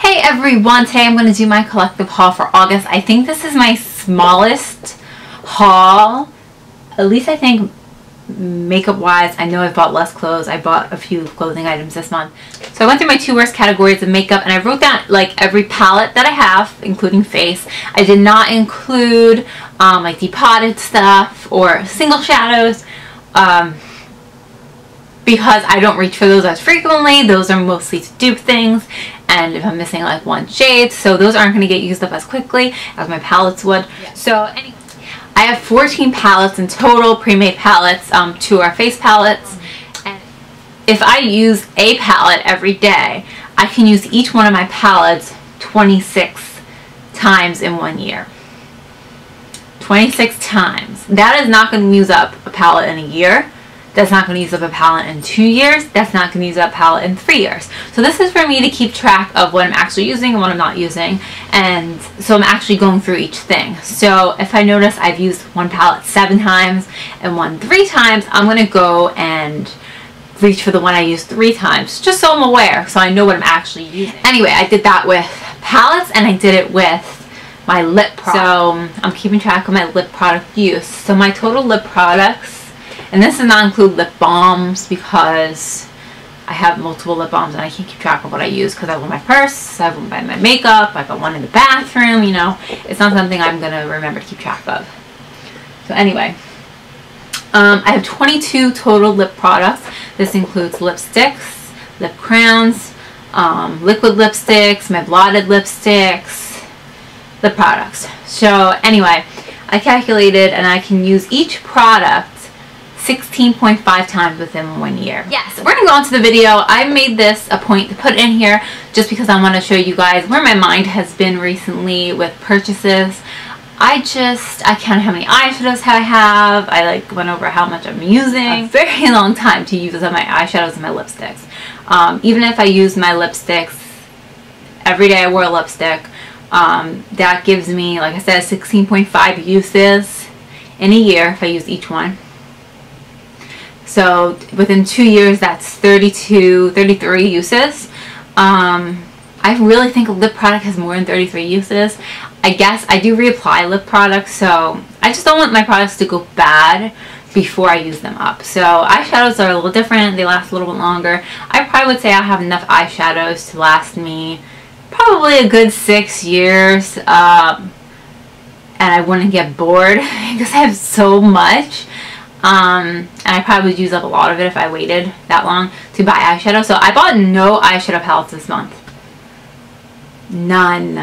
Hey everyone, today I'm going to do my collective haul for August. I think this is my smallest haul, at least I think makeup wise. I know I've bought less clothes. I bought a few clothing items this month. So I went through my 2 worst categories of makeup and I wrote down like every palette that I have, including face. I did not include like depotted stuff or single shadows because I don't reach for those as frequently. Those are mostly to dupe things, and if I'm missing like one shade, so those aren't going to get used up as quickly as my palettes would. Yeah. So anyway, I have 14 palettes in total, pre-made palettes. 2 are face palettes, and if I use a palette every day, I can use each one of my palettes 26 times in 1 year. 26 times. That is not going to use up a palette in a year. That's not going to use up a palette in 2 years. That's not going to use up a palette in 3 years. So this is for me to keep track of what I'm actually using and what I'm not using. And so I'm actually going through each thing. So if I notice I've used one palette 7 times and one 3 times, I'm going to go and reach for the one I used 3 times, just so I'm aware, so I know what I'm actually using. Anyway, I did that with palettes and I did it with my lip product. So I'm keeping track of my lip product use. So my total lip products, and this does not include lip balms because I have multiple lip balms and I can't keep track of what I use because I have one in my purse, I have one by my makeup, I got one in the bathroom, you know. It's not something I'm going to remember to keep track of. So anyway, I have 22 total lip products. This includes lipsticks, lip crowns, liquid lipsticks, my blotted lipsticks, lip products. So anyway, I calculated and I can use each product 16.5 times within 1 year. Yes, we're gonna go on to the video. I made this a point to put in here just because I want to show you guys where my mind has been recently with purchases. I counted how many eyeshadows I have. I like went over how much I'm using. A very long time to use my eyeshadows and my lipsticks. Even if I use my lipsticks every day I wear a lipstick, that gives me, like I said, 16.5 uses in a year if I use each one. So within 2 years, that's 33 uses. I really think a lip product has more than 33 uses. I guess I do reapply lip products, so I just don't want my products to go bad before I use them up. So eyeshadows are a little different. They last a little bit longer. I probably would say I have enough eyeshadows to last me probably a good 6 years. And I wouldn't get bored because I have so much. And I probably would use up a lot of it if I waited that long to buy eyeshadow. So I bought no eyeshadow palettes this month. None.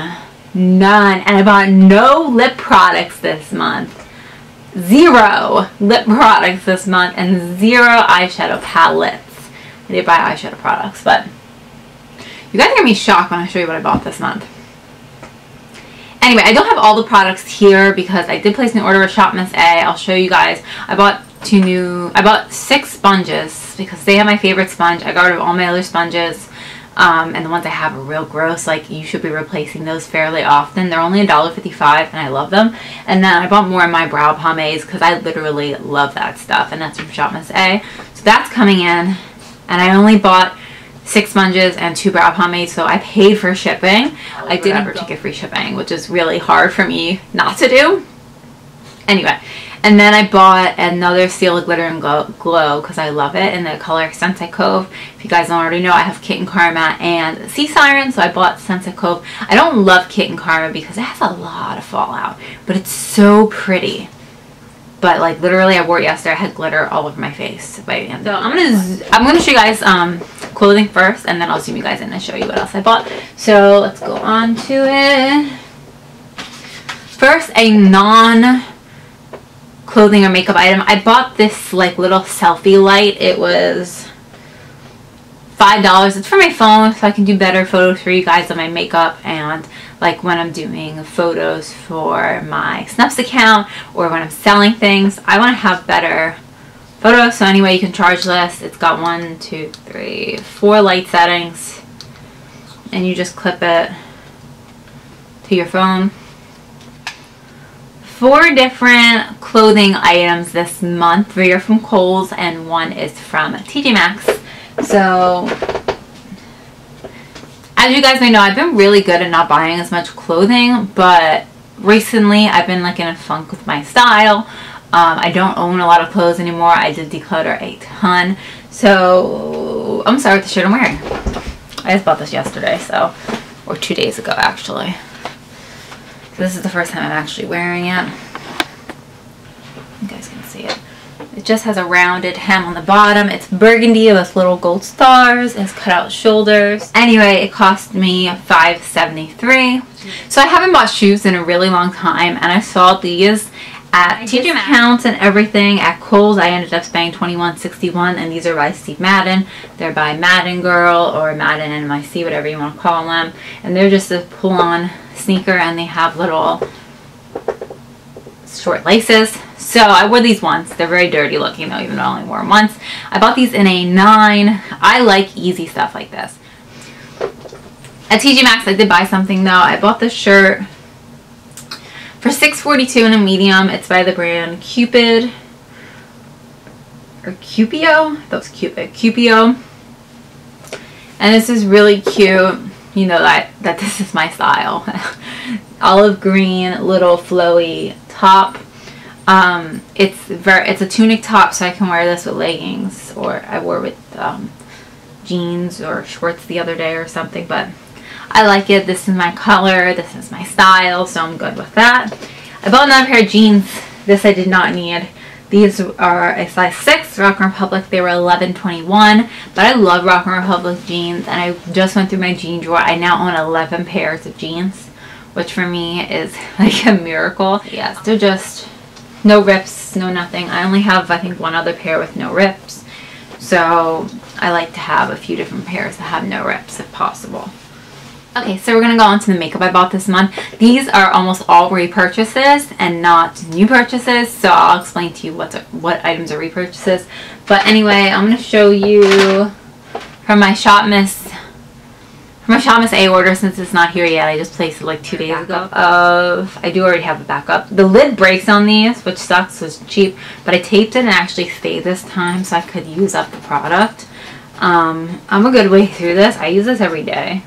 And I bought no lip products this month. 0 lip products this month and 0 eyeshadow palettes. I did buy eyeshadow products, but you guys are going to be shocked when I show you what I bought this month. Anyway, I don't have all the products here because I did place an order with Shop Miss A. I'll show you guys. I bought 6 sponges because they have my favorite sponge. I got rid of all my other sponges. And the ones I have are real gross. Like, you should be replacing those fairly often. They're only $1.55 and I love them. And then I bought more of my brow pomades because I literally love that stuff. And that's from Shop Miss A. So that's coming in. And I only bought 6 sponges and 2 brow pomades, so I paid for shipping. I did never to get free shipping, which is really hard for me not to do. Anyway, and then I bought another Seal of Glitter and Glow because I love it in the color Sunset Cove. If you guys don't already know, I have Kitten Karma and Sea Siren, so I bought Sunset Cove. I don't love Kitten Karma because it has a lot of fallout, but it's so pretty. But like literally, I wore it yesterday. I had glitter all over my face by the end. So I'm gonna show you guys clothing first, and then I'll zoom you guys in and show you what else I bought. So let's go on to it. First, a non-clothing or makeup item. I bought this like little selfie light. It was $5. It's for my phone, so I can do better photos for you guys of my makeup and like when I'm doing photos for my Snupps account or when I'm selling things. I want to have better photos, so anyway, you can charge this. It's got 1, 2, 3, 4 light settings, and you just clip it to your phone. 4 different clothing items this month. 3 are from Kohl's and 1 is from TJ Maxx. So As you guys may know, I've been really good at not buying as much clothing, but recently I've been like in a funk with my style. I don't own a lot of clothes anymore. I did declutter a ton. So I'm sorry with the shirt I'm wearing. I just bought this yesterday, or 2 days ago actually. So this is the first time I'm actually wearing it. You guys can see it. It just has a rounded hem on the bottom. It's burgundy with little gold stars. It has cut out shoulders. Anyway, it cost me $5.73. So I haven't bought shoes in a really long time, and I saw these at TJ Maxx and everything. At Kohl's, I ended up spending $21.61, and these are by Steve Madden. They're by Madden Girl or Madden NYC, whatever you want to call them. And they're just a pull-on sneaker, and they have little short laces. So I wore these once. They're very dirty looking though, even though I only wore them once. I bought these in a 9. I like easy stuff like this. At TJ Maxx, I did buy something though. I bought this shirt for $6.42 in a medium. It's by the brand Cupid. Or Cupio? That was Cupid. Cupio. And this is really cute. You know that this is my style. Olive green, little flowy top. It's a tunic top, so I can wear this with leggings, or I wore with jeans or shorts the other day or something, but I like it. This is my color, this is my style, so I'm good with that. I bought another pair of jeans. This I did not need. These are a size 6, Rock & Republic. They were $11.21, but I love Rock & Republic jeans, and I just went through my jean drawer. I now own 11 pairs of jeans, which for me is like a miracle. Yes, they're just no rips, no nothing. I only have, I think, one other pair with no rips. So I like to have a few different pairs that have no rips if possible. Okay, so we're going to go on to the makeup I bought this month. These are almost all repurchases and not new purchases. So I'll explain to you what items are repurchases. But anyway, I'm going to show you from my Shop Miss A order, since it's not here yet. I just placed it like 2 days ago. I do already have a backup. The lid breaks on these, which sucks, so it's cheap. But I taped it and it actually stayed this time, so I could use up the product. I'm a good way through this. I use this every day.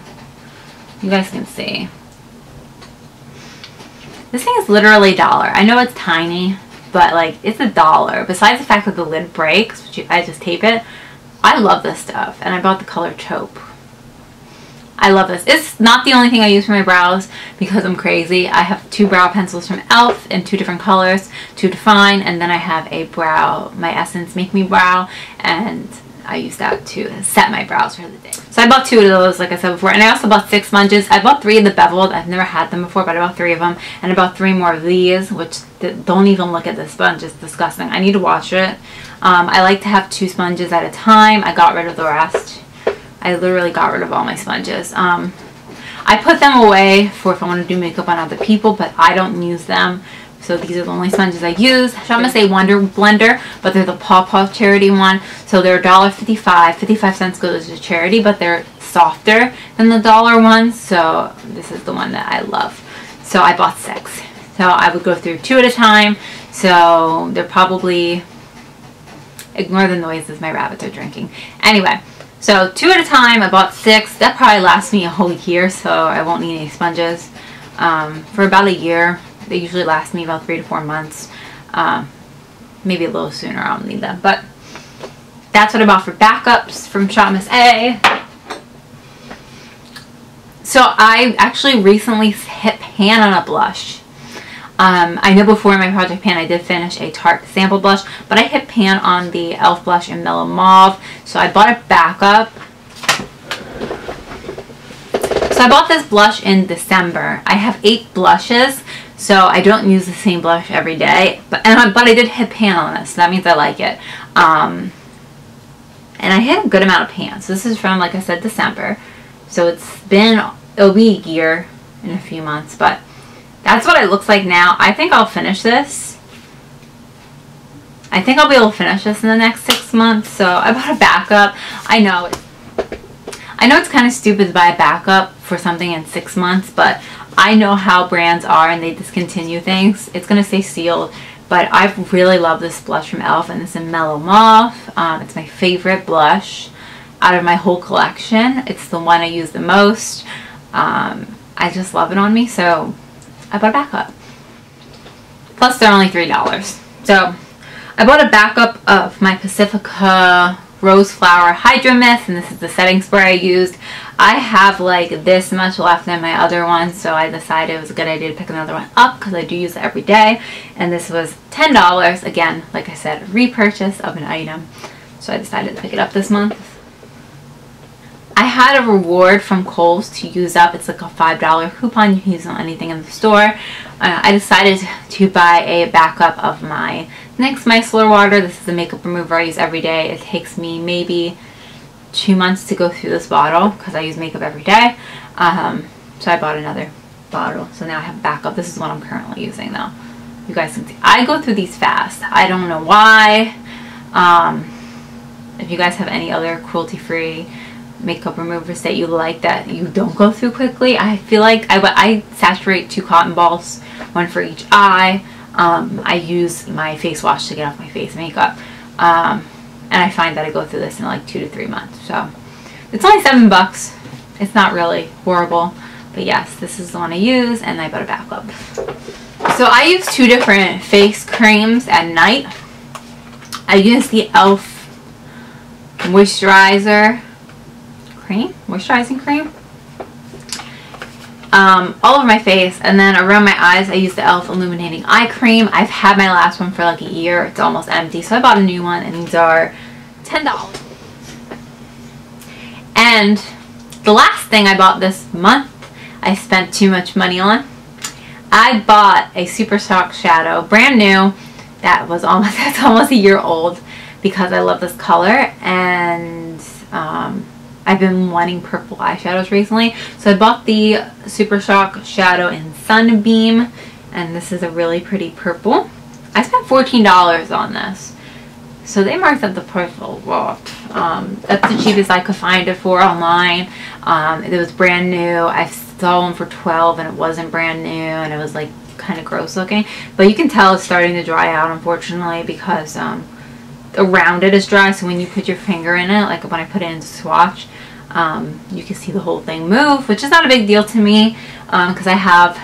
You guys can see. This thing is literally $1. I know it's tiny, but like it's $1. Besides the fact that the lid breaks, which I just tape it, I love this stuff. And I bought the color taupe. I love this. It's not the only thing I use for my brows because I'm crazy. I have 2 brow pencils from e.l.f. in 2 different colors to define, and then I have my Essence Make Me Brow, and I use that to set my brows for the day. So I bought 2 of those, like I said before, and I also bought 6 sponges. I bought 3 of the beveled. I've never had them before, but I bought 3 of them, and I bought 3 more of these, which don't even look at this sponge. It's disgusting. I need to wash it. I like to have 2 sponges at a time. I got rid of the rest. I literally got rid of all my sponges. I put them away for if I want to do makeup on other people, but I don't use them. So these are the only sponges I use. I'm going to say Wonder Blender, but they're the Paw Paw charity one. So they're $1.55. 55 cents goes to charity, but they're softer than the dollar ones. So this is the one that I love. So I bought 6. So I would go through 2 at a time. So they're probably... Ignore the noises my rabbits are drinking. Anyway. So 2 at a time. I bought 6. That probably lasts me a whole year, so I won't need any sponges for about a year. They usually last me about 3 to 4 months. Maybe a little sooner I'll need them. But that's what I bought for backups from Shop Miss A. So I actually recently hit pan on a blush. I know before in my Project Pan I did finish a Tarte sample blush, but I hit pan on the e.l.f. blush in Mellow Mauve, so I bought a backup. So I bought this blush in December. I have 8 blushes, so I don't use the same blush every day, but I did hit pan on this, so that means I like it. And I hit a good amount of pan. So this is from, like I said, December. So it'll be a year in a few months, but that's what it looks like now. I think I'll finish this. I think I'll be able to finish this in the next 6 months. So I bought a backup. I know it's kind of stupid to buy a backup for something in 6 months, but I know how brands are and they discontinue things. It's going to stay sealed, but I really love this blush from e.l.f. and it's in Mellow Mauve. It's my favorite blush. out of my whole collection. It's the one I use the most. I just love it on me, so I bought a backup. Plus they're only $3. So I bought a backup of my Pacifica Rose Flower Hydro Mist, and this is the setting spray I used. I have like this much left in my other one, so I decided it was a good idea to pick another one up because I do use it every day. And this was $10. Again, like I said, repurchase of an item. So I decided to pick it up this month. I had a reward from Kohl's to use up. It's like a $5 coupon. You can use it on anything in the store. I decided to buy a backup of my NYX Micellar Water. This is the makeup remover I use every day. It takes me maybe 2 months to go through this bottle because I use makeup every day. So I bought another bottle. So now I have backup. This is what I'm currently using though. You guys can see. I go through these fast. I don't know why. If you guys have any other cruelty-free makeup removers that you like that you don't go through quickly, I feel like I saturate 2 cotton balls, 1 for each eye. I use my face wash to get off my face makeup, and I find that I go through this in like 2 to 3 months. So it's only $7. It's not really horrible, but yes, this is the one I use, and I bought a backup. So I use 2 different face creams at night. I use the e.l.f. moisturizer cream, moisturizing cream, all over my face, and then around my eyes I use the e.l.f. illuminating eye cream. I've had my last one for like a year. It's almost empty, so I bought a new one, and these are $10. And the last thing I bought this month I spent too much money on. I bought a Super Shock shadow, brand new. That's almost a year old, because I love this color, and I've been wanting purple eyeshadows recently. So I bought the Super Shock shadow in Sunbeam, and this is a really pretty purple. I spent $14 on this, so they marked up the price a lot. That's the cheapest I could find it for online. It was brand new. I saw one for $12 and it wasn't brand new, and it was like kind of gross looking, but you can tell it's starting to dry out, unfortunately, because around it is dry. So when you put your finger in it, like when I put it in to swatch, you can see the whole thing move, which is not a big deal to me, because I have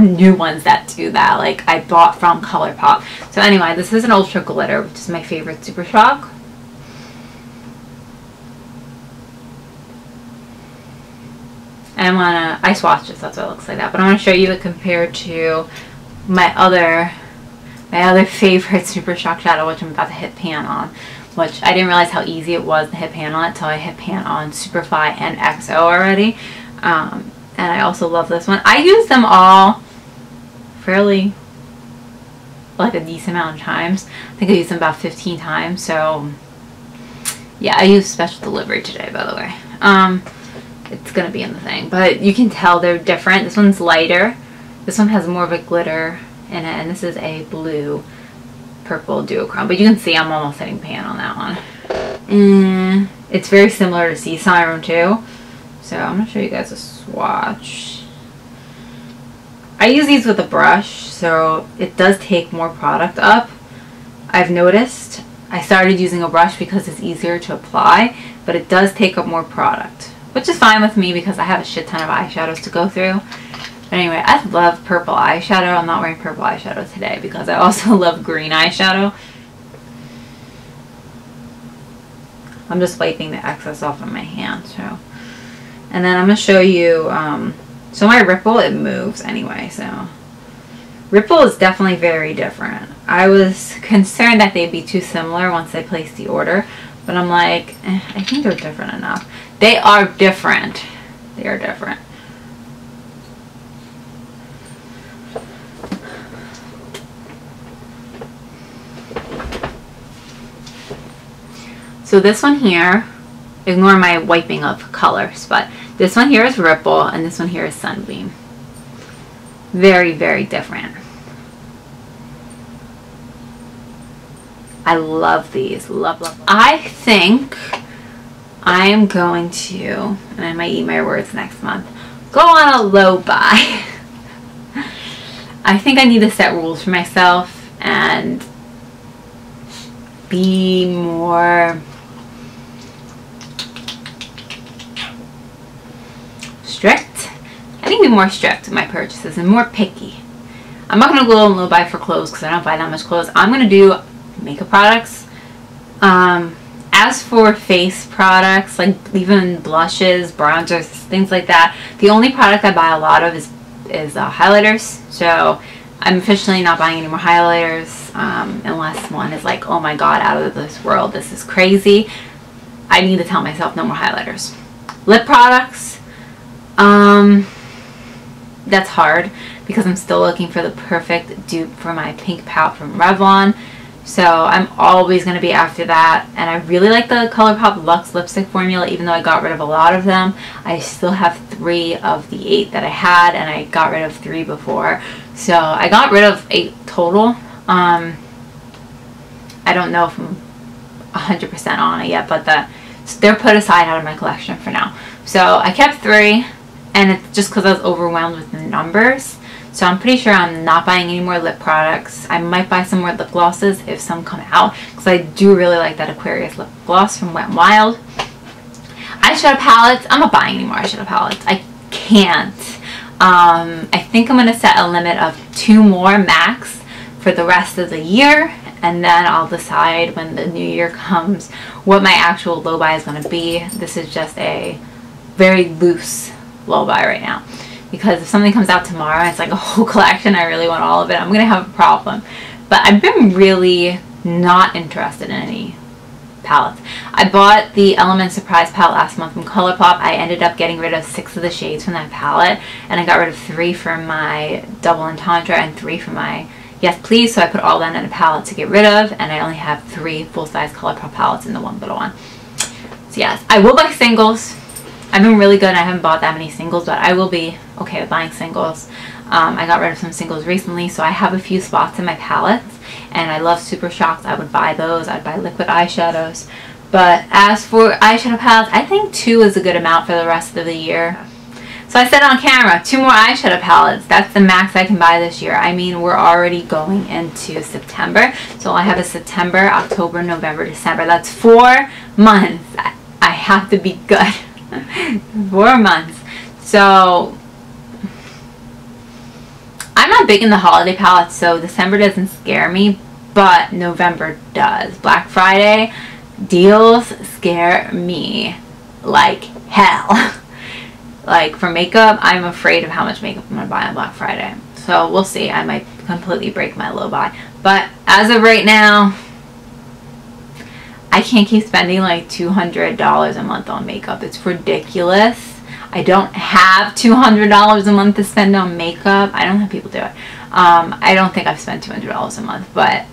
new ones that do that, like I bought from ColourPop. So anyway, this is an Ultra Glitter, which is my favorite Super Shock. And I swatched it, so that's why it looks like that. But I want to show you it compared to my other favorite Super Shock shadow, which I'm about to hit pan on. Which I didn't realize how easy it was to hit pan on it until I hit pan on Superfly and XO already. And I also love this one. I use them all fairly, like, a decent amount of times. I think I used them about 15 times. So yeah, I used special delivery today, by the way. It's gonna be in the thing, but you can tell they're different. This one's lighter. This one has more of a glitter in it, and this is a blue purple duochrome, but you can see I'm almost hitting pan on that one. It's very similar to Sea Siren too, so I'm gonna show you guys a swatch. I use these with a brush, so it does take more product up. I've noticed. I started using a brush because it's easier to apply, but it does take up more product, which is fine with me because I have a shit ton of eyeshadows to go through. But anyway, I love purple eyeshadow. I'm not wearing purple eyeshadow today because I also love green eyeshadow. I'm just wiping the excess off of my hand. So, and then I'm going to show you, so my Ripple, it moves anyway. So Ripple is definitely very different. I was concerned that they'd be too similar once I placed the order, but I'm like, I think they're different enough. They are different. They are different. So this one here, ignore my wiping of colors, but this one here is Ripple and this one here is Sunbeam. Very, very different. I love these. Love, love, love. I think I am going to, and I might eat my words next month, go on a low buy. I think I need to set rules for myself and be more strict. I need to be more strict with my purchases and more picky. I'm not going to go and low buy for clothes because I don't buy that much clothes. I'm going to do makeup products. As for face products, like even blushes, bronzers, things like that, the only product I buy a lot of is highlighters. So I'm officially not buying any more highlighters unless one is like, oh my god, out of this world, this is crazy. I need to tell myself no more highlighters. Lip products, that's hard because I'm still looking for the perfect dupe for my pink pout from Revlon. So I'm always going to be after that. And I really like the ColourPop Luxe lipstick formula, even though I got rid of a lot of them. I still have 3 of the 8 that I had, and I got rid of 3 before. So I got rid of 8 total. I don't know if I'm 100% on it yet, but they're put aside out of my collection for now. So I kept 3, and it's just because I was overwhelmed with the numbers. So I'm pretty sure I'm not buying any more lip products. I might buy some more lip glosses if some come out, because I do really like that Aquarius lip gloss from Wet n Wild. Eyeshadow palettes, I'm not buying any more eyeshadow palettes. I can't. I think I'm going to set a limit of 2 more max for the rest of the year, and then I'll decide when the new year comes what my actual low buy is going to be. This is just a very loose low buy right now. Because if something comes out tomorrow, it's like a whole collection, I really want all of it, I'm going to have a problem. But I've been really not interested in any palettes. I bought the Element Surprise palette last month from ColourPop. I ended up getting rid of 6 of the shades from that palette. And I got rid of 3 for my Double Entendre and 3 for my Yes Please. So I put all that in a palette to get rid of. And I only have 3 full-size ColourPop palettes in the one little one. So yes, I will buy singles. I've been really good and I haven't bought that many singles, but I will be okay with buying singles. I got rid of some singles recently, so I have a few spots in my palettes, and I love Super Shocks. I would buy those. I'd buy liquid eyeshadows. But as for eyeshadow palettes, I think 2 is a good amount for the rest of the year. So I said on camera, 2 more eyeshadow palettes. That's the max I can buy this year. I mean, we're already going into September, so I have a September, October, November, December. That's 4 months. I have to be good. 4 months. So I'm not big in the holiday palettes, so December doesn't scare me, but November does. Black Friday deals scare me like hell. Like for makeup, I'm afraid of how much makeup I'm gonna buy on Black Friday. So we'll see. I might completely break my low buy. But as of right now, I can't keep spending like $200 a month on makeup. It's ridiculous. I don't have $200 a month to spend on makeup. I don't have people do it. I don't think I've spent $200 a month, but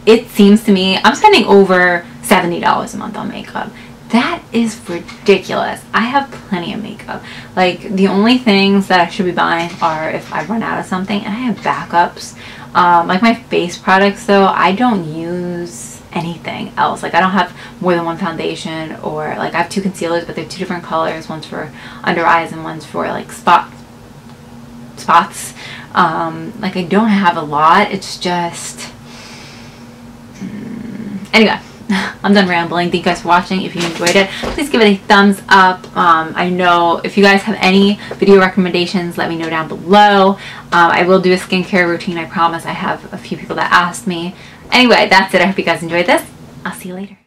it seems to me I'm spending over $70 a month on makeup. That is ridiculous. I have plenty of makeup. Like the only things that I should be buying are if I run out of something, and I have backups. Like my face products though, I don't use anything else. Like I don't have more than 1 foundation, or like I have 2 concealers, but they're 2 different colors. One's for under eyes and one's for like spots. Like I don't have a lot. It's just anyway, I'm done rambling. Thank you guys for watching. If you enjoyed it, please give it a thumbs up. I know if you guys have any video recommendations, let me know down below. I will do a skincare routine, I promise. I have a few people that asked me. Anyway, that's it. I hope you guys enjoyed this. I'll see you later.